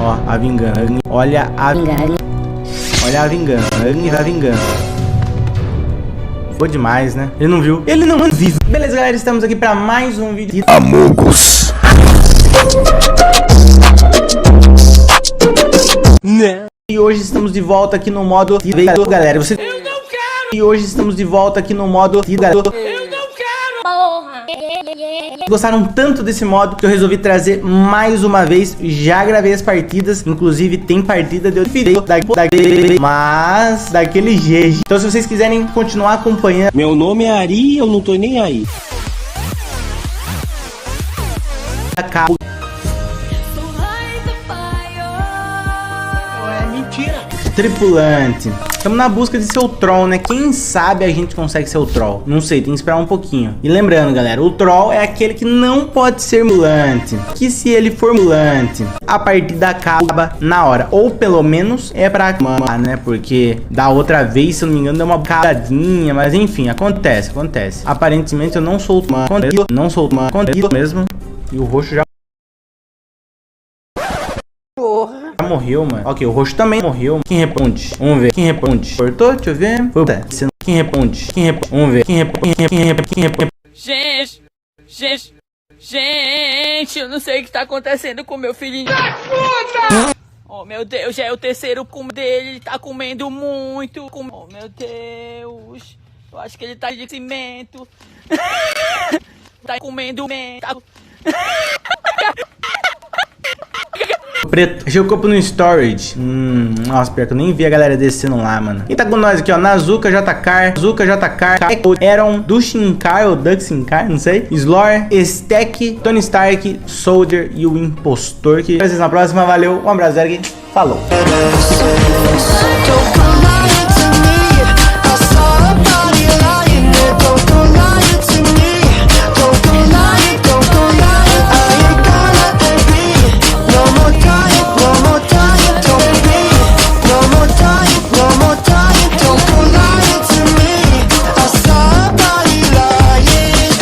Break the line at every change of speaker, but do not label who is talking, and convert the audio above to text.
Ó, a vingança. Olha a vingança. Olha a vingança. A vingança. Foi demais, né? Ele não viu. Ele não viu. Beleza, galera. Estamos aqui pra mais um vídeo.
Among Us.
Né? E hoje estamos de volta aqui no modo... Galera, você...
Eu não quero!
E hoje estamos de volta aqui no modo...
Eu não quero!
Porra!
Gostaram tanto desse modo que eu resolvi trazer mais uma vez. Já gravei as partidas, inclusive tem partida de vídeo mas daquele jeito. Então se vocês quiserem continuar acompanhando,
Meu nome é Ari e eu não tô nem aí.
acabo
É mentira.
tripulante. Estamos na busca de ser o troll, né? Quem sabe a gente consegue ser o troll. Não sei, tem que esperar um pouquinho. E lembrando, galera, o troll é aquele que não pode ser mulante. Que se ele for mulante, a partida acaba na hora. Ou pelo menos é pra acalmar, né? Porque da outra vez, se eu não me engano, deu uma bocadinha. Mas enfim, acontece. Aparentemente eu não sou o não sou o mesmo. E o roxo já morreu, mano. Ok, o roxo também morreu. Quem responde? Vamos ver. Quem responde? Cortou? Deixa eu ver. Foi. Quem responde? Vamos ver. Quem responde?
Gente, eu não sei o que tá acontecendo com meu filhinho. Oh, meu Deus, já é o terceiro dele, ele tá comendo muito. Oh, meu Deus. Eu acho que ele tá de cimento. Tá comendo tá...
Preto. Achei o corpo no storage. Nossa, pior que eu nem vi a galera descendo lá, mano. Quem tá com nós aqui, ó? Nazuka, JK, Aaron, Dushinkar ou Duxinkar, não sei. Slor, Stack, Tony Stark, Soldier e o Impostor. Que vocês na próxima. Valeu, um abraço, falou.